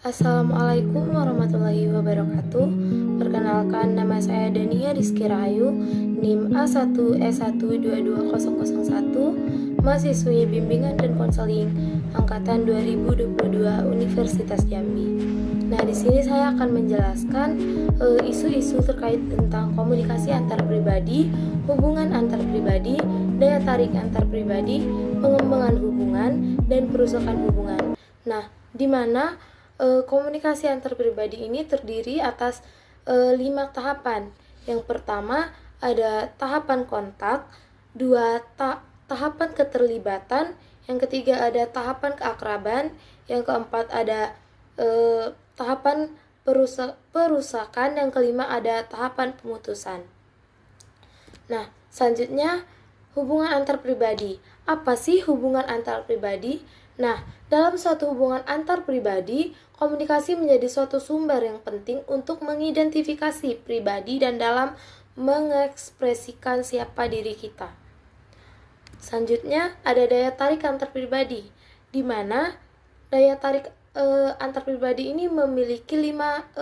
Assalamualaikum warahmatullahi wabarakatuh. Perkenalkan, nama saya Dania Rizky Rahayu, NIM A1S1222001, mahasiswi bimbingan dan konseling angkatan 2022 Universitas Jambi. Nah, di sini saya akan menjelaskan isu-isu terkait tentang komunikasi antar pribadi, hubungan antar pribadi, daya tarik antar pribadi, pengembangan hubungan, dan perusakan hubungan. Nah, di mana komunikasi antar pribadi ini terdiri atas 5 tahapan. Yang pertama ada tahapan kontak, tahapan keterlibatan, yang ketiga ada tahapan keakraban, yang keempat ada tahapan perusakan, yang kelima ada tahapan pemutusan. Nah, selanjutnya hubungan antar pribadi. Apa sih hubungan antar pribadi? Nah, dalam suatu hubungan antar pribadi, komunikasi menjadi suatu sumber yang penting untuk mengidentifikasi pribadi dan dalam mengekspresikan siapa diri kita. Selanjutnya, ada daya tarik antar pribadi, di mana daya tarik antar pribadi ini memiliki 5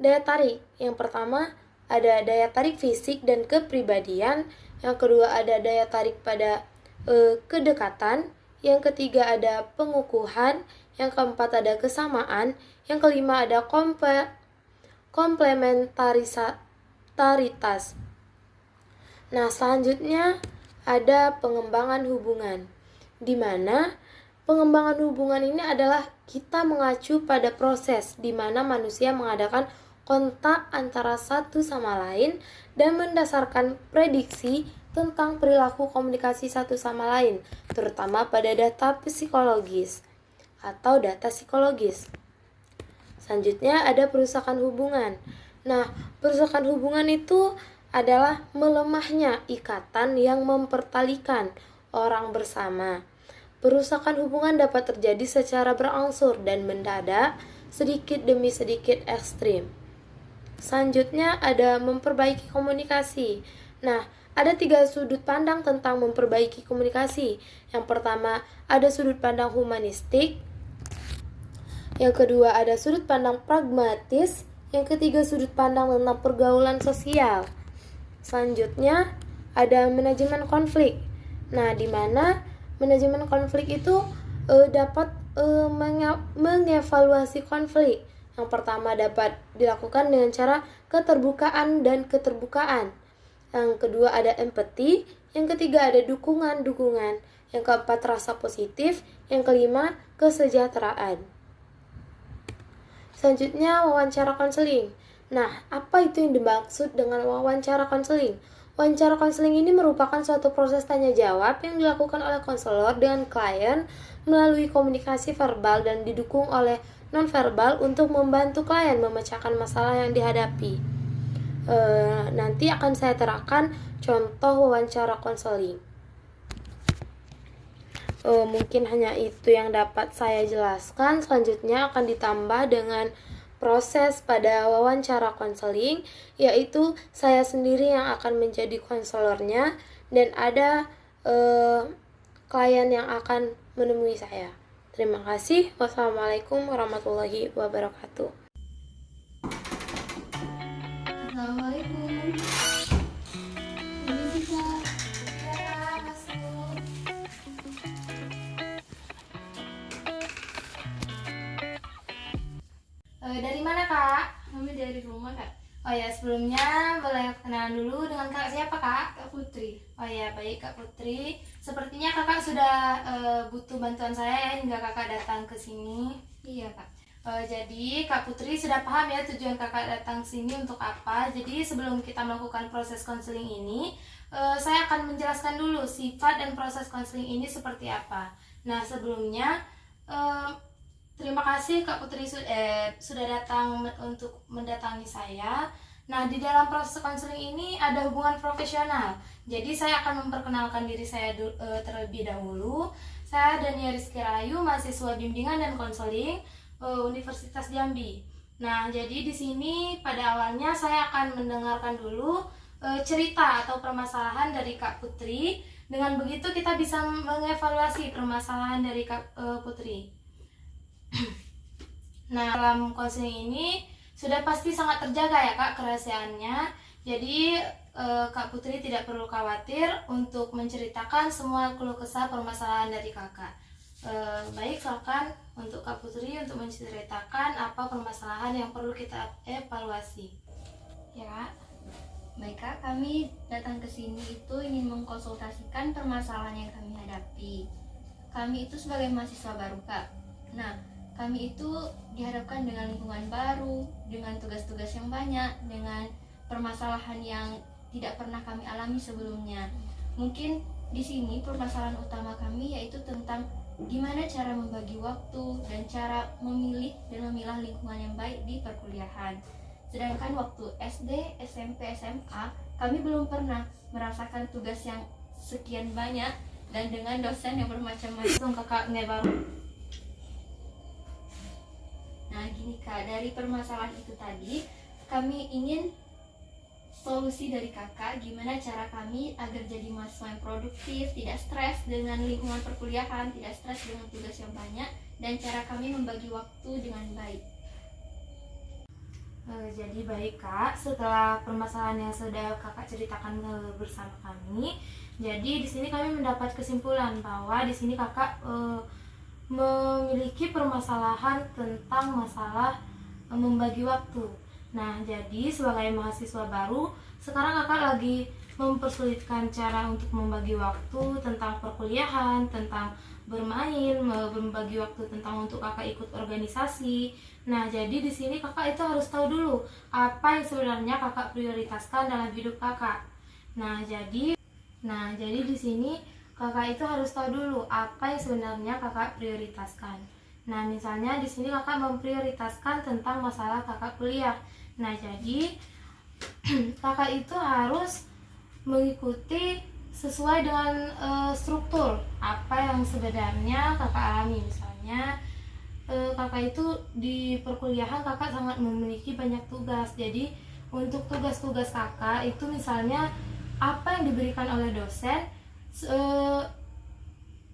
daya tarik. Yang pertama, ada daya tarik fisik dan kepribadian. Yang kedua, ada daya tarik pada kedekatan. Yang ketiga ada pengukuhan, yang keempat ada kesamaan, yang kelima ada komplementaritas. Nah, selanjutnya ada pengembangan hubungan, di mana pengembangan hubungan ini adalah kita mengacu pada proses di mana manusia mengadakan kontak antara satu sama lain dan mendasarkan prediksi tentang perilaku komunikasi satu sama lain, terutama pada data psikologis atau data psikologis. Selanjutnya ada perusakan hubungan. Nah, perusakan hubungan itu adalah melemahnya ikatan yang mempertalikan orang bersama. Perusakan hubungan dapat terjadi secara berangsur dan mendadak, sedikit demi sedikit ekstrim. Selanjutnya ada memperbaiki komunikasi. Nah, ada 3 sudut pandang tentang memperbaiki komunikasi. Yang pertama, ada sudut pandang humanistik. Yang kedua, ada sudut pandang pragmatis. Yang ketiga, sudut pandang tentang pergaulan sosial. Selanjutnya, ada manajemen konflik. Nah, di mana manajemen konflik itu dapat mengevaluasi konflik. Yang pertama dapat dilakukan dengan cara keterbukaan dan keterbukaan. Yang kedua ada empati, yang ketiga ada dukungan, yang keempat rasa positif, yang kelima kesejahteraan. Selanjutnya wawancara konseling. Nah, apa itu yang dimaksud dengan wawancara konseling? Wawancara konseling ini merupakan suatu proses tanya jawab yang dilakukan oleh konselor dengan klien melalui komunikasi verbal dan didukung oleh nonverbal untuk membantu klien memecahkan masalah yang dihadapi. Nanti akan saya terangkan contoh wawancara konseling. Mungkin hanya itu yang dapat saya jelaskan. Selanjutnya akan ditambah dengan proses pada wawancara konseling, yaitu saya sendiri yang akan menjadi konselornya dan ada klien yang akan menemui saya. Terima kasih. Wassalamualaikum warahmatullahi wabarakatuh. Assalamualaikum. Ini bisa. Ya, masuk. Dari mana, Kak? Kami dari rumah, Kak. Oh ya, sebelumnya boleh kenalan dulu dengan Kak siapa, Kak? Kak Putri. Oh ya, baik Kak Putri. Sepertinya Kakak sudah butuh bantuan saya ya hingga Kakak datang ke sini. Iya, Kak. Jadi Kak Putri sudah paham ya tujuan Kakak datang sini untuk apa. Jadi sebelum kita melakukan proses konseling ini, saya akan menjelaskan dulu sifat dan proses konseling ini seperti apa. Nah, sebelumnya terima kasih Kak Putri sudah datang untuk mendatangi saya. Nah, di dalam proses konseling ini ada hubungan profesional. Jadi saya akan memperkenalkan diri saya terlebih dahulu. Saya Dania Rizky Rahayu, mahasiswa bimbingan dan konseling Universitas Jambi. Nah, jadi di sini pada awalnya saya akan mendengarkan dulu cerita atau permasalahan dari Kak Putri. Dengan begitu kita bisa mengevaluasi permasalahan dari Kak Putri. Nah, dalam konseling ini sudah pasti sangat terjaga ya Kak kerahasiaannya. Jadi Kak Putri tidak perlu khawatir untuk menceritakan semua keluh kesah permasalahan dari Kakak. Baik, silakan untuk Kak Putri untuk menceritakan apa permasalahan yang perlu kita evaluasi. Ya Kak. Baik Kak, kami datang ke sini itu ingin mengkonsultasikan permasalahan yang kami hadapi. Kami itu sebagai mahasiswa baru Kak. Nah, kami itu dihadapkan dengan lingkungan baru, dengan tugas-tugas yang banyak, dengan permasalahan yang tidak pernah kami alami sebelumnya. Mungkin di sini permasalahan utama kami yaitu tentang gimana cara membagi waktu dan cara memilih dan memilah lingkungan yang baik di perkuliahan. Sedangkan waktu SD, SMP, SMA, kami belum pernah merasakan tugas yang sekian banyak dan dengan dosen yang bermacam-macam. Kakak nggak baru. Nah gini Kak, dari permasalahan itu tadi kami ingin solusi dari Kakak gimana cara kami agar jadi mahasiswa yang produktif, tidak stres dengan lingkungan perkuliahan, tidak stres dengan tugas yang banyak, dan cara kami membagi waktu dengan baik. Jadi baik Kak, setelah permasalahan yang sudah Kakak ceritakan bersama kami, jadi di sini kami mendapat kesimpulan bahwa di sini Kakak memiliki permasalahan tentang masalah membagi waktu. Nah, jadi sebagai mahasiswa baru, sekarang Kakak lagi mempersulitkan cara untuk membagi waktu tentang perkuliahan, tentang bermain, membagi waktu tentang untuk Kakak ikut organisasi. Nah, jadi di sini Kakak itu harus tahu dulu apa yang sebenarnya Kakak prioritaskan dalam hidup Kakak. Nah, jadi di sini Kakak itu harus tahu dulu apa yang sebenarnya Kakak prioritaskan. Nah, misalnya di sini Kakak memprioritaskan tentang masalah Kakak kuliah. Nah, jadi Kakak itu harus mengikuti sesuai dengan struktur apa yang sebenarnya Kakak alami. Misalnya Kakak itu di perkuliahan Kakak sangat memiliki banyak tugas. Jadi untuk tugas-tugas Kakak itu misalnya apa yang diberikan oleh dosen,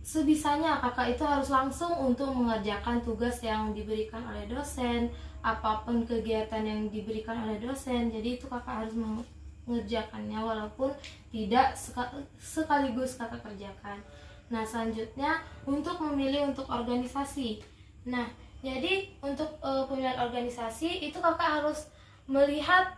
sebisanya Kakak itu harus langsung untuk mengerjakan tugas yang diberikan oleh dosen, apapun kegiatan yang diberikan oleh dosen. Jadi itu Kakak harus mengerjakannya walaupun tidak sekaligus Kakak kerjakan. Nah, selanjutnya untuk memilih untuk organisasi. Nah, jadi untuk pemilihan organisasi itu Kakak harus melihat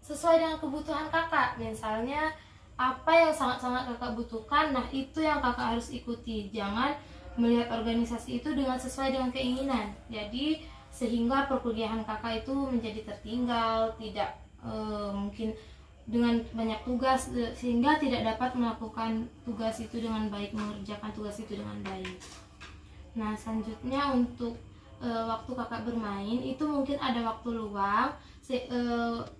sesuai dengan kebutuhan Kakak. Misalnya apa yang sangat-sangat Kakak butuhkan, nah itu yang Kakak harus ikuti. Jangan melihat organisasi itu dengan sesuai dengan keinginan. Jadi sehingga perkuliahan Kakak itu menjadi tertinggal, tidak mungkin dengan banyak tugas sehingga tidak dapat melakukan tugas itu dengan baik, mengerjakan tugas itu dengan baik. Nah, selanjutnya untuk waktu Kakak bermain itu mungkin ada waktu luang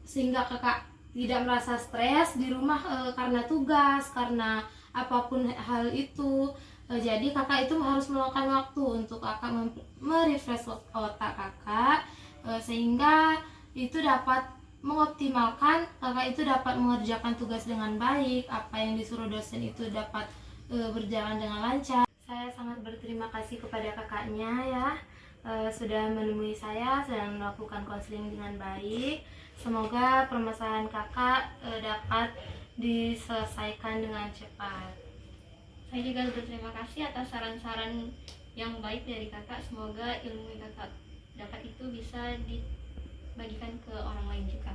sehingga Kakak tidak merasa stres di rumah karena tugas, karena apapun hal itu. Jadi Kakak itu harus meluangkan waktu untuk Kakak merefresh otak Kakak sehingga itu dapat mengoptimalkan Kakak itu dapat mengerjakan tugas dengan baik, apa yang disuruh dosen itu dapat berjalan dengan lancar. Saya sangat berterima kasih kepada kakaknya ya, sudah menemui saya, sedang melakukan konseling dengan baik. Semoga permasalahan kakak dapat diselesaikan dengan cepat. Saya juga berterima kasih atas saran-saran yang baik dari kakak. Semoga ilmu yang kakak dapat itu bisa dibagikan ke orang lain juga.